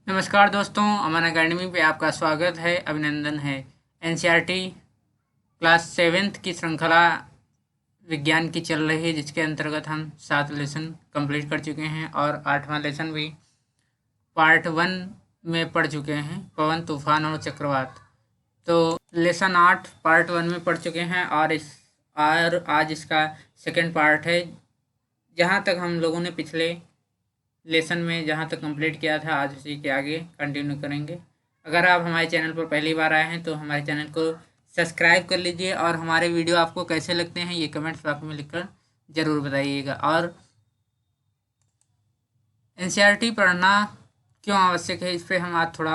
नमस्कार दोस्तों, अमन अकेडमी पे आपका स्वागत है, अभिनंदन है। एनसीईआरटी क्लास सेवेंथ की श्रृंखला विज्ञान की चल रही है, जिसके अंतर्गत हम 7 लेसन कंप्लीट कर चुके हैं और 8वां लेसन भी पार्ट 1 में पढ़ चुके हैं, पवन तूफान और चक्रवात। तो लेसन 8 पार्ट 1 में पढ़ चुके हैं और आज इसका सेकंड पार्ट है। जहाँ तक हम लोगों ने पिछले लेसन में जहाँ तक कंप्लीट किया था, आज उसी के आगे कंटिन्यू करेंगे। अगर आप हमारे चैनल पर पहली बार आए हैं तो हमारे चैनल को सब्सक्राइब कर लीजिए और हमारे वीडियो आपको कैसे लगते हैं ये कमेंट्स बॉक्स में लिखकर ज़रूर बताइएगा। और एनसीईआरटी पढ़ना क्यों आवश्यक है, इस पर हम आज थोड़ा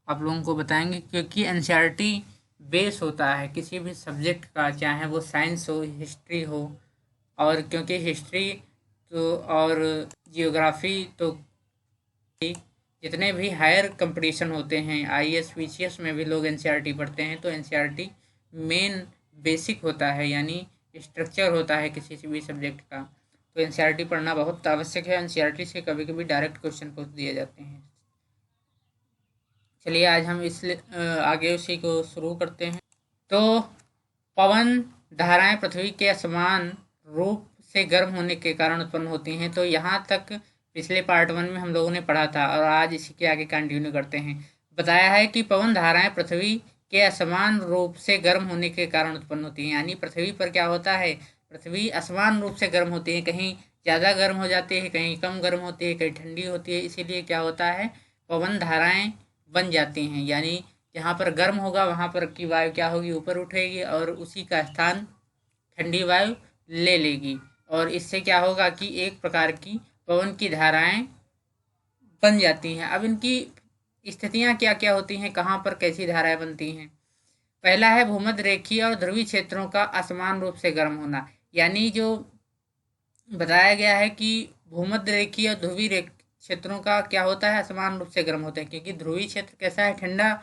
आप लोगों को बताएंगे, क्योंकि एनसीईआरटी बेस होता है किसी भी सब्जेक्ट का, चाहे वो साइंस हो, हिस्ट्री हो। और क्योंकि हिस्ट्री तो और जियोग्राफी तो जितने भी हायर कंपटीशन होते हैं, आईएएस पीसीएस में भी लोग एनसीईआरटी पढ़ते हैं। तो एनसीईआरटी मेन बेसिक होता है, यानी स्ट्रक्चर होता है किसी भी सब्जेक्ट का। तो एनसीईआरटी पढ़ना बहुत आवश्यक है। एनसीईआरटी से कभी कभी डायरेक्ट क्वेश्चन पूछ दिए जाते हैं। चलिए आज हम आगे उसी को शुरू करते हैं। तो पवन धाराएं पृथ्वी के असमान रूप से गर्म होने के कारण उत्पन्न होती हैं। तो यहाँ तक पिछले पार्ट 1 में हम लोगों ने पढ़ा था और आज इसी के आगे कंटिन्यू करते हैं। बताया है कि पवन धाराएं पृथ्वी के असमान रूप से गर्म होने के कारण उत्पन्न होती हैं। यानी पृथ्वी पर क्या होता है, पृथ्वी असमान रूप से गर्म होती है, कहीं ज़्यादा गर्म हो जाती है, कहीं कम गर्म होती है, कहीं ठंडी होती है। इसीलिए क्या होता है, पवन धाराएं बन जाती हैं। यानी जहाँ पर गर्म होगा वहाँ पर की वायु क्या होगी, ऊपर उठेगी और उसी का स्थान ठंडी वायु ले लेगी। और इससे क्या होगा कि एक प्रकार की पवन की धाराएं बन जाती हैं। अब इनकी स्थितियां क्या क्या होती हैं, कहाँ पर कैसी धाराएं बनती हैं। पहला है भूमध्य रेखीय और ध्रुवीय क्षेत्रों का असमान रूप से गर्म होना। यानी जो बताया गया है कि भूमध्य रेखीय और ध्रुवीय क्षेत्रों का क्या होता है, असमान रूप से गर्म होता है। क्योंकि ध्रुवीय क्षेत्र कैसा है, ठंडा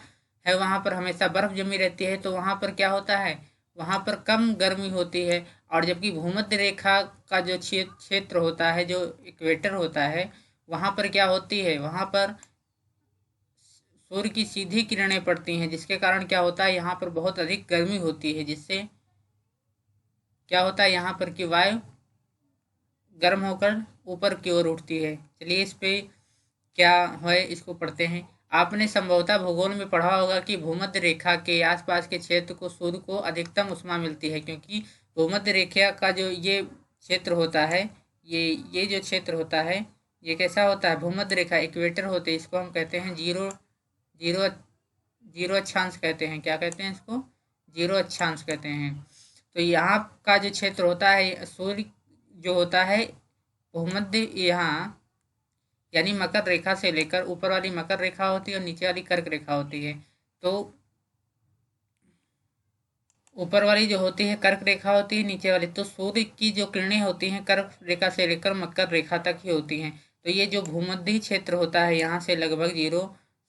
है, वहाँ पर हमेशा बर्फ जमी रहती है, तो वहाँ पर क्या होता है, वहाँ पर कम गर्मी होती है। और जबकि भूमध्य रेखा का जो क्षेत्र होता है, जो इक्वेटर होता है, वहाँ पर क्या होती है, वहाँ पर सूर्य की सीधी किरणें पड़ती हैं, जिसके कारण क्या होता है, यहाँ पर बहुत अधिक गर्मी होती है, जिससे क्या होता है, यहाँ पर की वायु गर्म होकर ऊपर की ओर उठती है। चलिए इस पे क्या है इसको पढ़ते हैं। आपने संभवतः भूगोल में पढ़ा होगा कि भूमध्य रेखा के आसपास के क्षेत्र को सूर्य को अधिकतम उष्मा मिलती है, क्योंकि भूमध्य रेखा का जो ये क्षेत्र होता है, ये जो क्षेत्र होता है, ये कैसा होता है, भूमध्य रेखा इक्वेटर होते हैं। इसको हम कहते हैं जीरो जीरो जीरो अक्षांश कहते हैं। क्या कहते हैं इसको, जीरो अक्षांश कहते हैं। तो यहाँ का जो क्षेत्र होता है, सूर्य जो होता है भूमध्य, यहाँ यानी मकर रेखा से लेकर ऊपर वाली मकर रेखा होती है और नीचे वाली कर्क रेखा होती है। तो ऊपर वाली जो होती है कर्क रेखा होती है, नीचे वाली तो सूर्य की जो किरणें होती हैं कर्क रेखा से लेकर मकर रेखा तक ही होती हैं। तो ये जो भूमध्य क्षेत्र होता है, यहाँ से लगभग 0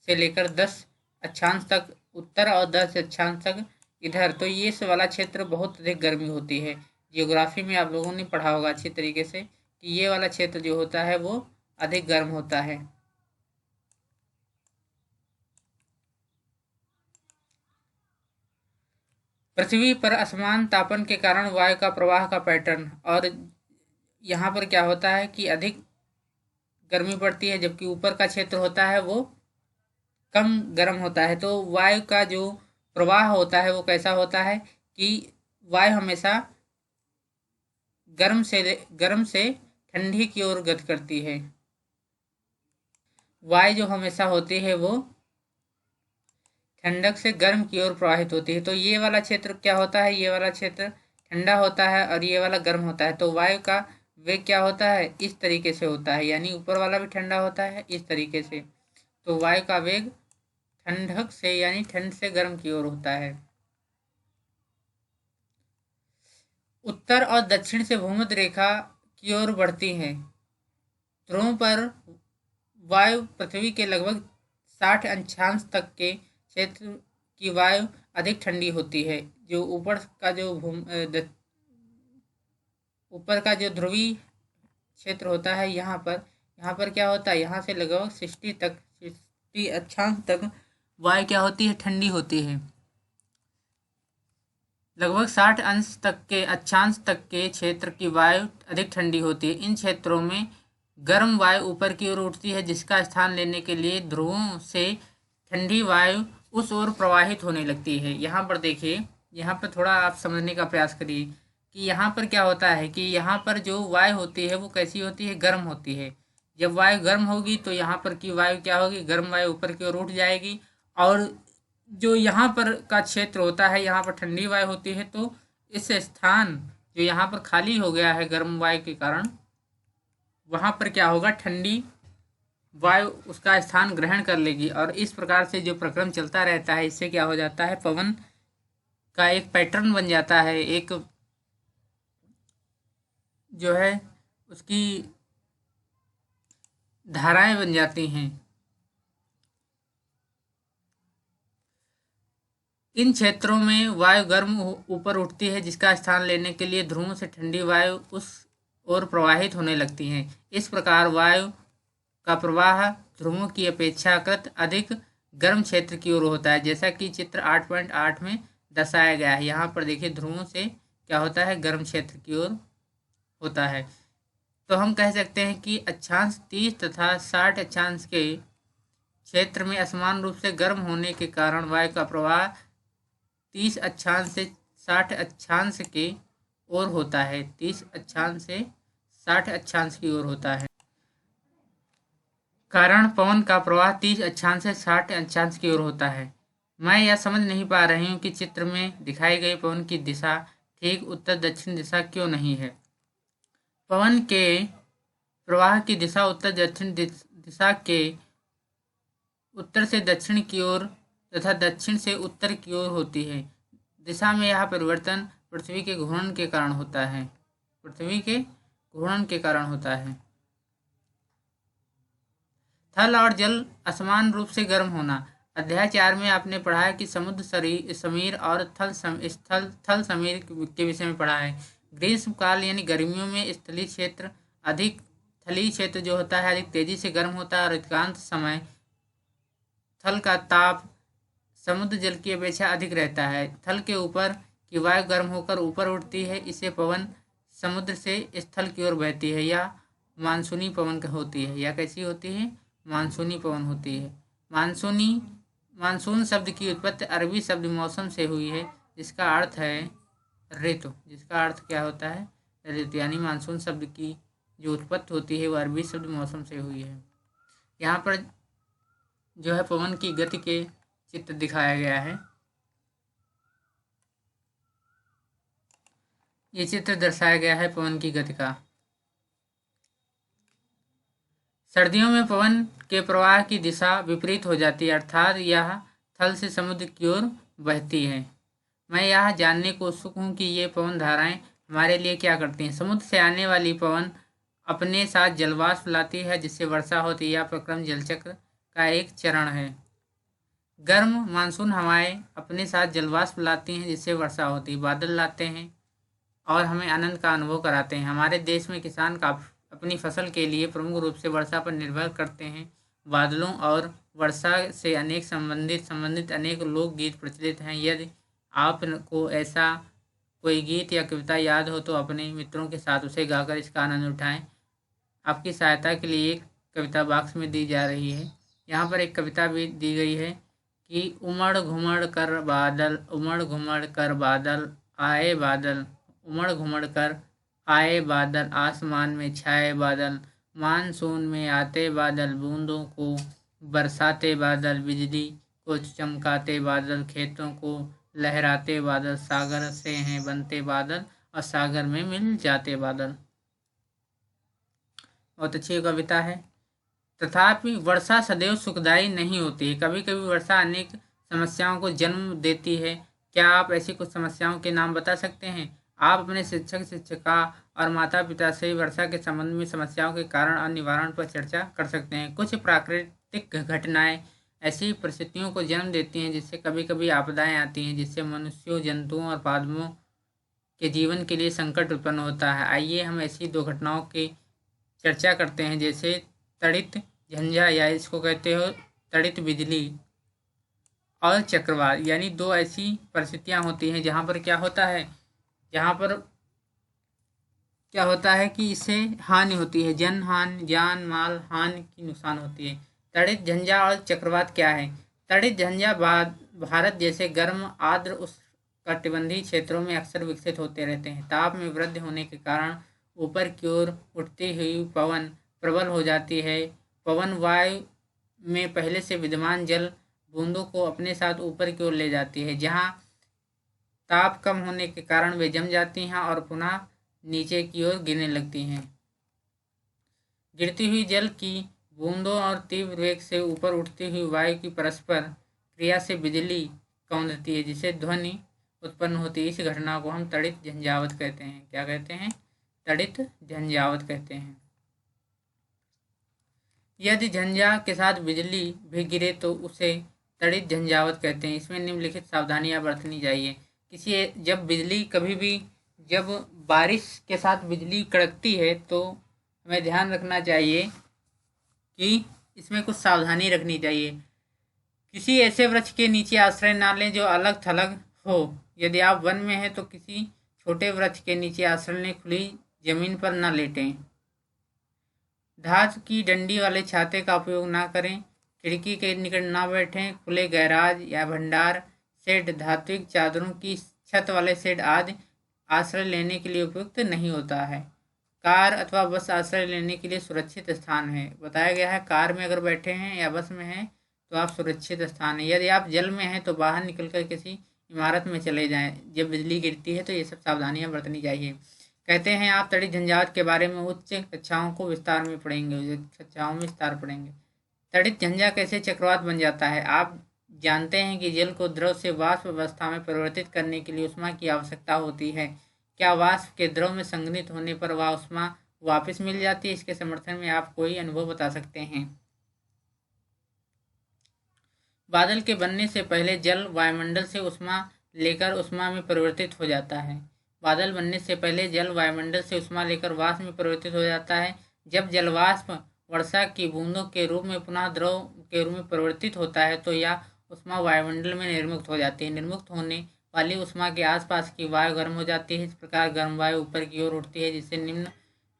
से लेकर 10 अक्षांश तक उत्तर और 10 अक्षांश तक इधर, तो ये वाला क्षेत्र बहुत अधिक गर्मी होती है। जियोग्राफी में आप लोगों ने पढ़ा होगा अच्छी तरीके से कि ये वाला क्षेत्र जो होता है वो अधिक गर्म होता है। पृथ्वी पर असमान तापन के कारण वायु का प्रवाह का पैटर्न, और यहाँ पर क्या होता है कि अधिक गर्मी पड़ती है, जबकि ऊपर का क्षेत्र होता है वो कम गर्म होता है। तो वायु का जो प्रवाह होता है वो कैसा होता है कि वायु हमेशा गर्म से ठंडी की ओर गति करती है। वायु जो हमेशा होती है वो ठंडक से गर्म की ओर प्रवाहित होती है। तो ये वाला क्षेत्र क्या होता है, ये वाला क्षेत्र ठंडा होता है और ये वाला गर्म होता है। तो वायु का वेग क्या होता है, इस तरीके से होता है, यानी ऊपर वाला भी ठंडा होता है इस तरीके से। तो वायु का वेग ठंडक से यानी ठंड से गर्म की ओर होता है। उत्तर और दक्षिण से भूमध्य रेखा की ओर बढ़ती है। ध्रुवों पर वायु पृथ्वी के लगभग 60 अंशांश तक के क्षेत्र की वायु अधिक ठंडी होती है। जो ऊपर का जो ध्रुवीय क्षेत्र होता है, यहाँ पर क्या होता है, यहाँ से लगभग 60 तक अक्षांश तक वायु क्या होती है, ठंडी होती है। लगभग 60 अंश तक के अक्षांश तक के क्षेत्र की वायु अधिक ठंडी होती है। इन क्षेत्रों में गर्म वायु ऊपर की ओर उठती है, जिसका स्थान लेने के लिए ध्रुवों से ठंडी वायु उस ओर प्रवाहित होने लगती है। यहाँ पर देखिए, यहाँ पर थोड़ा आप समझने का प्रयास करिए कि यहाँ पर क्या होता है कि यहाँ पर जो वायु होती है वो कैसी होती है, गर्म होती है। जब वायु गर्म होगी तो यहाँ पर की वायु क्या होगी, गर्म वायु ऊपर की ओर उठ जाएगी, और जो यहाँ पर का क्षेत्र होता है यहाँ पर ठंडी वायु होती है। तो इस स्थान जो यहाँ पर खाली हो गया है गर्म वायु के कारण, वहाँ पर क्या होगा, ठंडी वायु उसका स्थान ग्रहण कर लेगी, और इस प्रकार से जो प्रक्रम चलता रहता है, इससे क्या हो जाता है, पवन का एक पैटर्न बन जाता है, एक जो है उसकी धाराएं बन जाती हैं। इन क्षेत्रों में वायु गर्म ऊपर उठती है, जिसका स्थान लेने के लिए ध्रुवों से ठंडी वायु उस ओर प्रवाहित होने लगती है। इस प्रकार वायु का प्रवाह ध्रुवों की अपेक्षाकृत अधिक गर्म क्षेत्र की ओर होता है, जैसा कि चित्र 8.8 में दर्शाया गया है। यहाँ पर देखिए, ध्रुवों से क्या होता है, गर्म क्षेत्र की ओर होता है। तो हम कह सकते हैं कि अक्षांश 30 तथा 60 अक्षांश के क्षेत्र में असमान रूप से गर्म होने के कारण वायु का प्रवाह 30 अक्षांश से 60 अक्षांश के ओर होता है। 30 अक्षांश से 60 अक्षांश की ओर होता है। कारण पवन का प्रवाह 30 अक्षांश से 60 अक्षांश की ओर होता है। मैं यह समझ नहीं पा रही हूँ कि चित्र में दिखाई गई पवन की दिशा ठीक उत्तर दक्षिण दिशा क्यों नहीं है। पवन के प्रवाह की दिशा उत्तर दक्षिण दिशा के उत्तर से दक्षिण की ओर तथा दक्षिण से उत्तर की ओर होती है। दिशा में यह परिवर्तन पृथ्वी के घूर्णन के कारण होता है। पृथ्वी के घूर्णन के कारण होता है। थल और जल असमान रूप से गर्म होना। अध्याय 4 में आपने पढ़ा है कि समुद्र समीर और थल समीर के विषय में पढ़ा है। ग्रीष्म काल यानी गर्मियों में स्थलीय क्षेत्र थलीय क्षेत्र जो होता है अधिक तेजी से गर्म होता है, और अधिकांश समय थल का ताप समुद्र जल की अपेक्षा अधिक रहता है। थल के ऊपर की वायु गर्म होकर ऊपर उठती है, इससे पवन समुद्र से स्थल की ओर बहती है। या मानसूनी पवन होती है। या कैसी होती है, मानसूनी पवन होती है। मानसून शब्द की उत्पत्ति अरबी शब्द मौसम से हुई है, जिसका अर्थ है ऋतु। जिसका अर्थ क्या होता है, ऋतु। यानी मानसून शब्द की जो उत्पत्ति होती है वो अरबी शब्द मौसम से हुई है। यहाँ पर जो है पवन की गति के चित्र दिखाया गया है। ये चित्र दर्शाया गया है पवन की गति का। सर्दियों में पवन के प्रवाह की दिशा विपरीत हो जाती है, अर्थात यह थल से समुद्र की ओर बहती है। मैं यह जानने को उत्सुक हूँ कि ये पवन धाराएं हमारे लिए क्या करती हैं। समुद्र से आने वाली पवन अपने साथ जलवाष्प लाती है, जिससे वर्षा होती है। यह प्रक्रम जलचक्र का एक चरण है। गर्म मानसून हवाएं अपने साथ जलवाष्प लाती हैं, जिससे वर्षा होती है। बादल लाते हैं और हमें आनंद का अनुभव कराते हैं। हमारे देश में किसान अपनी फसल के लिए प्रमुख रूप से वर्षा पर निर्भर करते हैं। बादलों और वर्षा से अनेक संबंधित अनेक लोकगीत प्रचलित हैं। यदि आपको ऐसा कोई गीत या कविता याद हो तो अपने मित्रों के साथ उसे गाकर इसका आनंद उठाएं। आपकी सहायता के लिए एक कविता बॉक्स में दी जा रही है। यहाँ पर एक कविता भी दी गई है कि उमड़ घुमड़ कर बादल आए बादल, उमड़ घुमड़ कर आए बादल, आसमान में छाए बादल, मानसून में आते बादल, बूंदों को बरसाते बादल, बिजली को चमकाते बादल, खेतों को लहराते बादल, सागर से हैं बनते बादल और सागर में मिल जाते बादल। बहुत अच्छी कविता है। तथापि वर्षा सदैव सुखदायी नहीं होती है। कभी कभी वर्षा अनेक समस्याओं को जन्म देती है। क्या आप ऐसी कुछ समस्याओं के नाम बता सकते हैं? आप अपने शिक्षिका और माता पिता से वर्षा के संबंध में समस्याओं के कारण और निवारण पर चर्चा कर सकते हैं। कुछ प्राकृतिक घटनाएं ऐसी परिस्थितियों को जन्म देती हैं जिससे कभी कभी आपदाएं आती हैं, जिससे मनुष्यों, जंतुओं और पौधों के जीवन के लिए संकट उत्पन्न होता है। आइए हम ऐसी दो घटनाओं की चर्चा करते हैं, जैसे तड़ित झंझा या इसको कहते हो तड़ित बिजली और चक्रवात, यानी दो ऐसी परिस्थितियां होती हैं जहां पर क्या होता है, जहां पर क्या होता है कि इससे हानि होती है, जन हानि, जान माल हानि की नुकसान होती है। तड़ित झंझा और चक्रवात क्या है? तड़ित झंझा भारत जैसे गर्म आर्द्र उष्णकटिबंधीय क्षेत्रों में अक्सर विकसित होते रहते हैं। ताप में वृद्धि होने के कारण ऊपर की ओर उठती हुई पवन प्रबल हो जाती है। पवन वायु में पहले से विद्यमान जल बूंदों को अपने साथ ऊपर की ओर ले जाती है, जहां ताप कम होने के कारण वे जम जाती हैं और पुनः नीचे की ओर गिरने लगती हैं। गिरती हुई जल की बूंदों और तीव्र वेग से ऊपर उठती हुई वायु की परस्पर क्रिया से बिजली कौंधती है, जिससे ध्वनि उत्पन्न होती है। इस घटना को हम तड़ित झंझावत कहते हैं। क्या कहते हैं? तड़ित झंझावत कहते हैं। यदि झंझा के साथ बिजली भी गिरे तो उसे तड़ित झंझावत कहते हैं। इसमें निम्नलिखित सावधानियां बरतनी चाहिए। जब बिजली कभी भी जब बारिश के साथ बिजली कड़कती है तो हमें ध्यान रखना चाहिए कि इसमें कुछ सावधानी रखनी चाहिए। किसी ऐसे वृक्ष के नीचे आश्रय ना लें जो अलग थलग हो। यदि आप वन में हैं तो किसी छोटे वृक्ष के नीचे आश्रय लें, खुली जमीन पर न लेटें। धातु की डंडी वाले छाते का उपयोग ना करें। खिड़की के निकट ना बैठें। खुले गैराज या भंडार शेड, धात्विक चादरों की छत वाले शेड आदि आश्रय लेने के लिए उपयुक्त नहीं होता है। कार अथवा बस आश्रय लेने के लिए सुरक्षित स्थान है। बताया गया है कार में अगर बैठे हैं या बस में हैं तो आप सुरक्षित स्थान है। यदि आप जल में हैं तो बाहर निकलकर किसी इमारत में चले जाएं। जब बिजली गिरती है तो ये सब सावधानियां बरतनी चाहिए। कहते हैं आप तड़ित झंझावत के बारे में उच्च कक्षाओं को विस्तार में पढ़ेंगे, कक्षाओं में विस्तार पढ़ेंगे। तड़ित झंझा कैसे चक्रवात बन जाता है? आप जानते हैं कि जल को द्रव से वाष्प अवस्था में परिवर्तित करने के लिए ऊष्मा की आवश्यकता होती है। क्या वाष्प के द्रव में संघनित होने पर वह ऊष्मा वापस मिल जाती है? इसके समर्थन में आप कोई अनुभव बता सकते हैं? बादल के बनने से पहले जल वायुमंडल से ऊष्मा लेकर ऊष्मा में परिवर्तित हो जाता है। बादल बनने से पहले जल वायुमंडल से ऊष्मा लेकर वाष्प में परिवर्तित हो जाता है। जब जलवाष्प वर्षा की बूंदों के रूप में पुनः द्रव के रूप में परिवर्तित होता है तो यह ऊष्मा वायुमंडल में निर्मुक्त हो जाती है। निर्मुक्त होने वाली ऊष्मा के आसपास की वायु गर्म हो जाती है। इस प्रकार गर्म वायु ऊपर की ओर उठती है,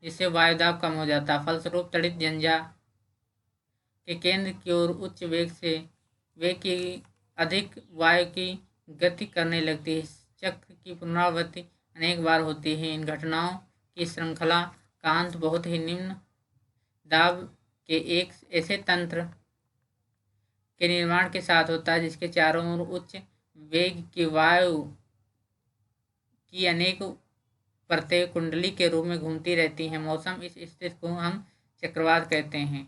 जिससे वायुदाब कम हो जाता है। फलस्वरूप तड़ित झंझा के केंद्र की ओर उच्च वेग की अधिक वायु की गति करने लगती है। इस चक्र की पुनरावृत्ति अनेक बार होती है। इन घटनाओं की श्रृंखला का अंत बहुत ही निम्न दाब के एक ऐसे तंत्र के निर्माण के साथ होता है जिसके चारों ओर उच्च वेग की वायु की अनेक परतें कुंडली के रूप में घूमती रहती हैं। मौसम इस स्थिति को हम चक्रवात कहते हैं।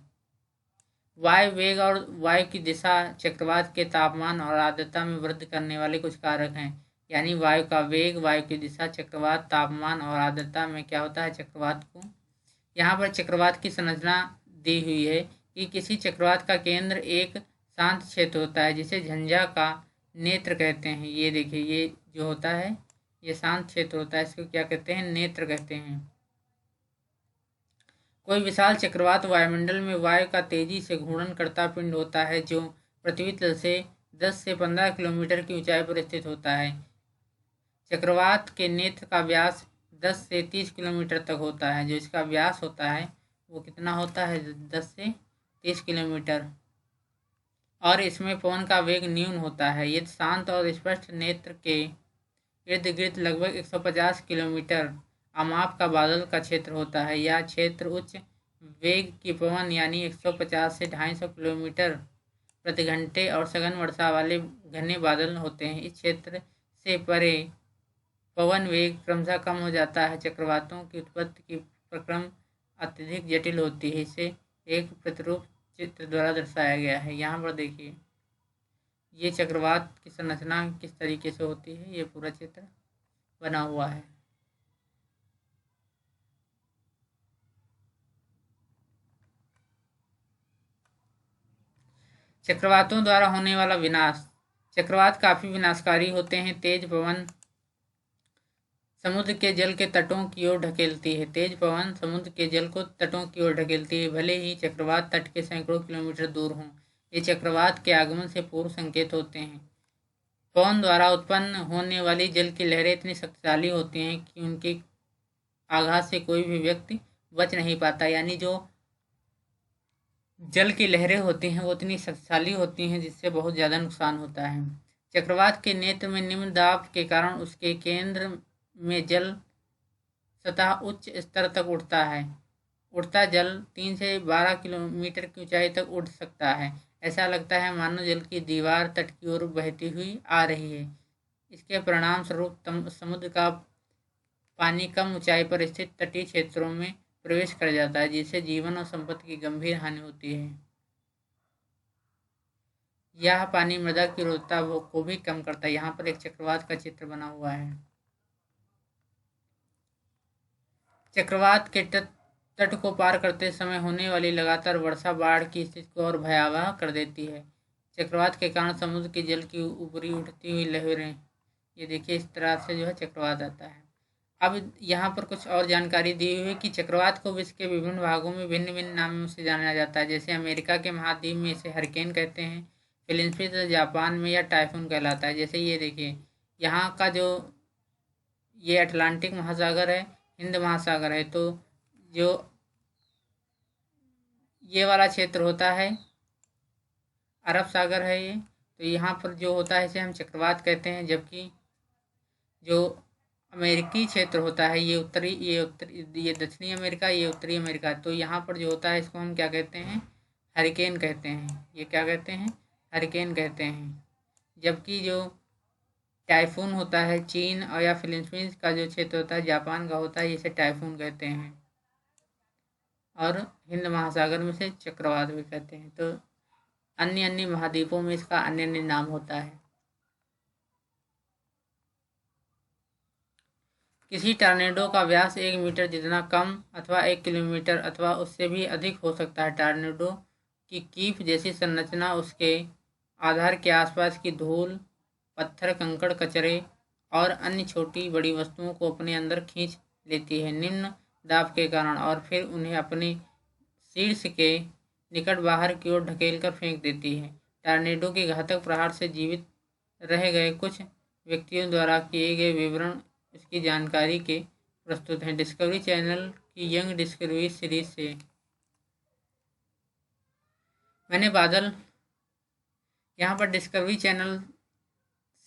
वायु वेग और वायु की दिशा चक्रवात के तापमान और आर्द्रता में वृद्धि करने वाले कुछ कारक हैं। यानी वायु का वेग, वायु की दिशा, चक्रवात, तापमान और आर्द्रता में क्या होता है चक्रवात को। यहाँ पर चक्रवात की संरचना दी हुई है कि किसी चक्रवात का केंद्र एक शांत क्षेत्र होता है जिसे झंझा का नेत्र कहते हैं। ये देखिए, ये जो होता है ये शांत क्षेत्र होता है, इसको क्या कहते हैं? नेत्र कहते हैं। कोई विशाल चक्रवात वायुमंडल में वायु का तेजी से घूर्णन करता पिंड होता है जो पृथ्वी तल से 10 से 15 किलोमीटर की ऊंचाई पर स्थित होता है। चक्रवात के नेत्र का व्यास 10 से 30 किलोमीटर तक होता है। जो इसका व्यास होता है वो कितना होता है? 10 से 30 किलोमीटर। और इसमें पवन का वेग न्यून होता है। यदि शांत और स्पष्ट नेत्र के इर्द गिर्द लगभग 150 किलोमीटर अमाप का बादल का क्षेत्र होता है। यह क्षेत्र उच्च वेग की पवन यानी 150 से 250 किलोमीटर प्रति घंटे और सघन वर्षा वाले घने बादल होते हैं। इस क्षेत्र से परे पवन वेग क्रमशः कम हो जाता है। चक्रवातों की उत्पत्ति की प्रक्रम अत्यधिक जटिल होती है। इसे एक प्रतिरूप चित्र द्वारा दर्शाया गया है। यहाँ पर देखिए ये चक्रवात की संरचना किस तरीके से होती है, ये पूरा चित्र बना हुआ है। चक्रवातों द्वारा होने वाला विनाश। चक्रवात काफी विनाशकारी होते हैं। तेज पवन समुद्र के जल के तटों की ओर ढकेलती है। तेज पवन समुद्र के जल को तटों की ओर ढकेलती है, भले ही चक्रवात तट के सैकड़ों किलोमीटर दूर हों। ये चक्रवात के आगमन से पूर्व संकेत होते हैं। पवन द्वारा उत्पन्न होने वाली जल की लहरें इतनी शक्तिशाली होती हैं कि उनके आघात से कोई भी व्यक्ति बच नहीं पाता। यानी जो जल की लहरें होती हैं वो इतनी शक्तिशाली होती हैं जिससे बहुत ज़्यादा नुकसान होता है। चक्रवात के नेत्र में निम्न दाब के कारण उसके केंद्र में जल सतह उच्च स्तर तक उड़ता जल 3 से 12 किलोमीटर की ऊंचाई तक उड़ सकता है। ऐसा लगता है मानो जल की दीवार तट की ओर बहती हुई आ रही है। इसके परिणाम स्वरूप समुद्र का पानी कम ऊंचाई पर स्थित तटीय क्षेत्रों में प्रवेश कर जाता है, जिससे जीवन और संपत्ति की गंभीर हानि होती है। यह पानी मृदा की उर्वरता को भी कम करता है। यहाँ पर एक चक्रवात का चित्र बना हुआ है। चक्रवात के तट को पार करते समय होने वाली लगातार वर्षा बाढ़ की स्थिति को और भयावह कर देती है। चक्रवात के कारण समुद्र के जल की ऊपरी उठती हुई लहरें, ये देखिए इस तरह से जो है चक्रवात आता है। अब यहाँ पर कुछ और जानकारी दी हुई है कि चक्रवात को विश्व के विभिन्न भागों में भिन्न भिन्न नामों से जाना जाता है। जैसे अमेरिका के महाद्वीप में इसे हरिकेन कहते हैं, फिलीपींस जापान में यह टाइफून कहलाता है। जैसे ये देखिए यहाँ का जो ये अटलांटिक महासागर है, हिंद महासागर है, तो जो ये वाला क्षेत्र होता है अरब सागर है ये, तो यहाँ पर जो होता है इसे हम चक्रवात कहते हैं। जबकि जो अमेरिकी क्षेत्र होता है ये दक्षिणी अमेरिका, ये उत्तरी अमेरिका, तो यहाँ पर जो होता है इसको हम क्या कहते हैं, हरिकेन कहते हैं। ये क्या कहते हैं, हरिकेन कहते हैं। जबकि जो टाइफून होता है चीन और या फिलीपींस का जो क्षेत्र होता है, जापान का होता है, इसे टाइफून कहते हैं। और हिंद महासागर में से चक्रवात भी कहते हैं। तो अन्य अन्य महाद्वीपों में इसका अन्य अन्य नाम होता है। किसी टॉर्नेडो का व्यास 1 मीटर जितना कम अथवा 1 किलोमीटर अथवा उससे भी अधिक हो सकता है। टॉर्नेडो की कीप जैसी संरचना उसके आधार के आसपास की धूल, पत्थर, कंकड़, कचरे और अन्य छोटी बड़ी वस्तुओं को अपने अंदर खींच लेती है निम्न दाब के कारण, और फिर उन्हें अपने शीर्ष के निकट बाहर की ओर ढकेलकर फेंक देती है। टॉर्नेडो के घातक प्रहार से जीवित रह गए कुछ व्यक्तियों द्वारा किए गए विवरण इसकी जानकारी के प्रस्तुत हैं डिस्कवरी चैनल की यंग डिस्कवरी सीरीज से। मैंने बादल यहाँ पर डिस्कवरी चैनल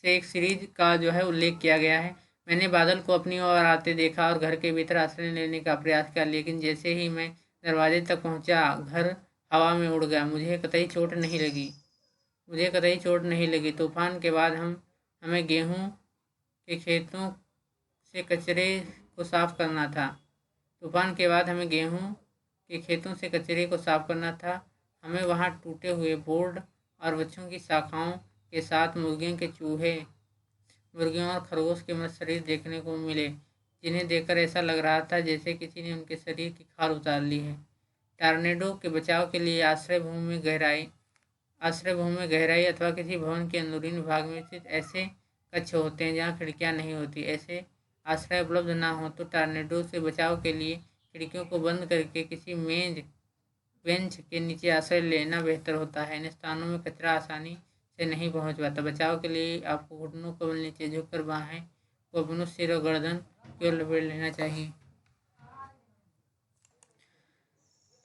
से एक सीरीज का जो है उल्लेख किया गया है। मैंने बादल को अपनी ओर आते देखा और घर के भीतर आश्रय लेने का प्रयास किया, लेकिन जैसे ही मैं दरवाजे तक पहुंचा घर हवा में उड़ गया। मुझे कतई चोट नहीं लगी। तूफान के बाद हमें गेहूं के खेतों से कचरे को साफ करना था। हमें वहां टूटे हुए बोर्ड और वृक्षों की शाखाओं के साथ मुर्गियों और खरगोश के मृत शरीर देखने को मिले, जिन्हें देखकर ऐसा लग रहा था जैसे किसी ने उनके शरीर की खाल उतार ली है। टॉर्नेडो के बचाव के लिए आश्रय भूमि में गहराई अथवा किसी भवन के अंदरूनी भाग में स्थित ऐसे कक्ष होते हैं जहाँ खिड़कियाँ नहीं होती। ऐसे आश्रय उपलब्ध ना हो तो टॉर्नेडो से बचाव के लिए खिड़कियों को बंद करके किसी बेंच के नीचे आश्रय लेना बेहतर होता है। इन स्थानों में कचरा आसानी से नहीं पहुंच पाता। बचाव के लिए आपको घुटनों को बल नीचे झुककर बाहें को अपने सिर और गर्दन की ओर लपेट लेना चाहिए।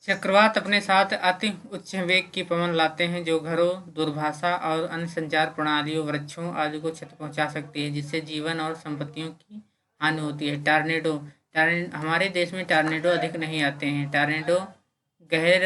चक्रवात अपने साथ अति उच्च वेग की पवन लाते हैं जो घरों, दूरभाषा और अन्य संचार प्रणालियों, वृक्षों आदि को क्षति पहुंचा सकती है, जिससे जीवन और संपत्तियों की हानि होती है। टॉर्नेडो हमारे देश में टॉर्नेडो अधिक नहीं आते हैं। टॉर्नेडो गहरे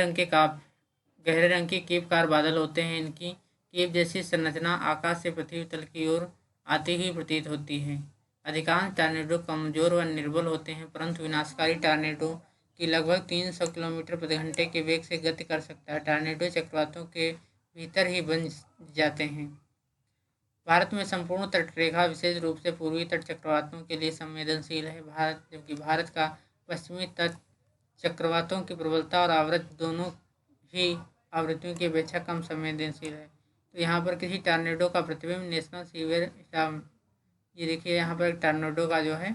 रंग के कीपकार बादल होते हैं। इनकी कीप जैसी संरचना आकाश से पृथ्वी तल की ओर आती हुई प्रतीत होती है। अधिकांश टॉर्नेडो कमजोर व निर्बल होते हैं, परंतु विनाशकारी टॉर्नेडो की लगभग 300 किलोमीटर प्रति घंटे के वेग से गति कर सकता है। टॉर्नेडो चक्रवातों के भीतर ही बन जाते हैं। भारत में संपूर्ण तटरेखा विशेष रूप से पूर्वी तट चक्रवातों के लिए संवेदनशील है। जबकि भारत का पश्चिमी तट चक्रवातों की प्रबलता और आवृत्ति दोनों ही आवृत्तियों की अपेक्षा कम संवेदनशील है। तो यहाँ पर किसी टॉर्नेडो का प्रतिबिंब नेशनल सीवियर, ये देखिए यहाँ पर एक टॉर्नेडो का जो है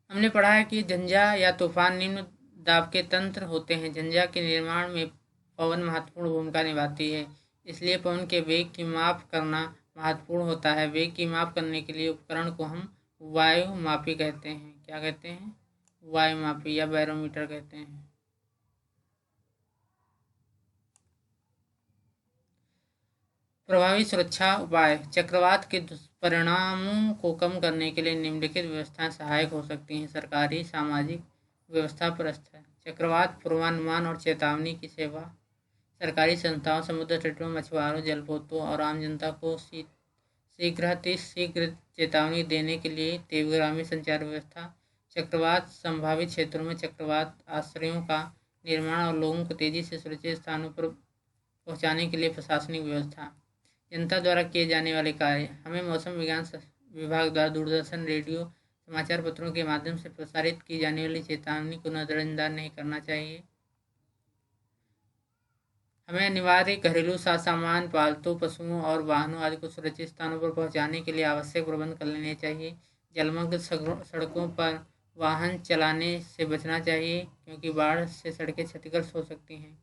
हमने पढ़ा है कि झंझा या तूफान निम्न दाब के तंत्र होते हैं। झंझा के निर्माण में पवन महत्वपूर्ण भूमिका निभाती है। इसलिए पवन के वेग की माप करना महत्वपूर्ण होता है। वेग की माप करने के लिए उपकरण को हम वायुमापी कहते हैं। क्या कहते हैं? वायुमापी या बैरोमीटर कहते हैं। प्रभावी सुरक्षा उपाय। चक्रवात के दुष्परिणामों को कम करने के लिए निम्नलिखित व्यवस्थाएं सहायक हो सकती हैं। सरकारी सामाजिक व्यवस्था पर स्तर। चक्रवात पूर्वानुमान और चेतावनी की सेवा। सरकारी संस्थाओं, समुद्र तटों, मछुआरों, जलपोतों और आम जनता को शीघ्र चेतावनी देने के लिए तीव्रगामी संचार व्यवस्था। चक्रवात संभावित क्षेत्रों में चक्रवात आश्रयों का निर्माण और लोगों को तेजी से सुरक्षित स्थानों पर पहुंचाने के लिए प्रशासनिक व्यवस्था। जनता द्वारा किए जाने वाले कार्य। हमें मौसम विज्ञान विभाग द्वारा दूरदर्शन, रेडियो, समाचार पत्रों के माध्यम से प्रसारित की जाने वाली चेतावनी को नजरअंदाज नहीं करना चाहिए। हमें अनिवार्य घरेलू सामान, पालतू पशुओं और वाहनों आदि को सुरक्षित स्थानों पर पहुंचाने के लिए आवश्यक प्रबंध कर लेने चाहिए। जलमग्न सड़कों पर वाहन चलाने से बचना चाहिए, क्योंकि बाढ़ से सड़कें क्षतिग्रस्त हो सकती हैं।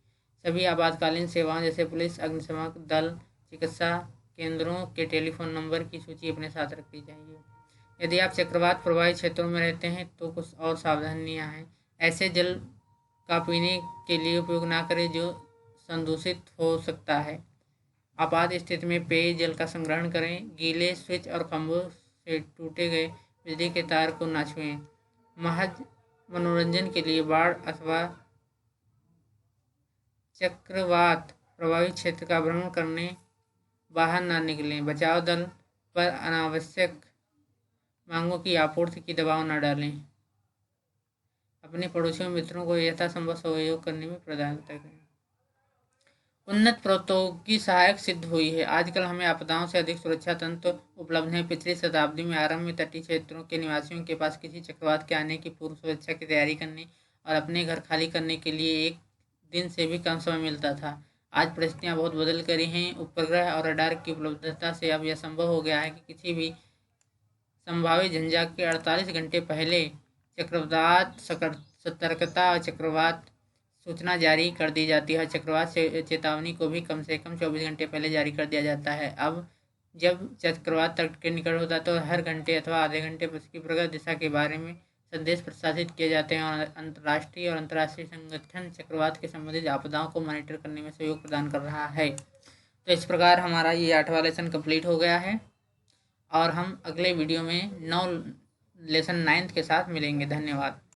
सभी आपातकालीन सेवाओं जैसे पुलिस, अग्निशमन दल, चिकित्सा केंद्रों के टेलीफोन नंबर की सूची अपने साथ रखनी चाहिए। यदि आप चक्रवात प्रभावित क्षेत्रों में रहते हैं तो कुछ और सावधानियां हैं। ऐसे जल का पीने के लिए उपयोग ना करें जो संदूषित हो सकता है। आपात स्थिति में पेय जल का संग्रहण करें। गीले स्विच और खंभों से टूटे गए बिजली के तार को न छुएं। महज मनोरंजन के लिए बाढ़ अथवा चक्रवात प्रभावित क्षेत्र का भ्रमण करने बाहर न निकलें। बचाव दल पर अनावश्यक मांगों की आपूर्ति की दबाव न डालें। अपने पड़ोसियों मित्रों को यथासंभव सहयोग करने में प्रदानता करें। उन्नत प्रौद्योगिकी सहायक सिद्ध हुई है। आजकल हमें आपदाओं से अधिक सुरक्षा तंत्र उपलब्ध हैं। पिछली शताब्दी में आरंभ में तटीय क्षेत्रों के निवासियों के पास किसी चक्रवात के आने की पूर्व सुरक्षा की तैयारी करने और अपने घर खाली करने के लिए 1 दिन से भी कम समय मिलता था। आज परिस्थितियां बहुत बदल गई हैं। उपग्रह और रडार की उपलब्धता से अब यह संभव हो गया है कि किसी भी संभावित झंझट के 48 घंटे पहले चक्रवात सतर्कता और चक्रवात सूचना जारी कर दी जाती है। चक्रवात चेतावनी को भी कम से कम 24 घंटे पहले जारी कर दिया जाता है। अब जब चक्रवात तट के निकट होता है तो हर घंटे अथवा आधे घंटे पर उसकी प्रगत दिशा के बारे में संदेश प्रसारित किए जाते हैं और अंतर्राष्ट्रीय और अंतर्राष्ट्रीय संगठन चक्रवात के संबंधित आपदाओं को मॉनिटर करने में सहयोग प्रदान कर रहा है। तो इस प्रकार हमारा ये 8वां लेसन कंप्लीट हो गया है और हम अगले वीडियो में 9 लेसन 9th के साथ मिलेंगे। धन्यवाद।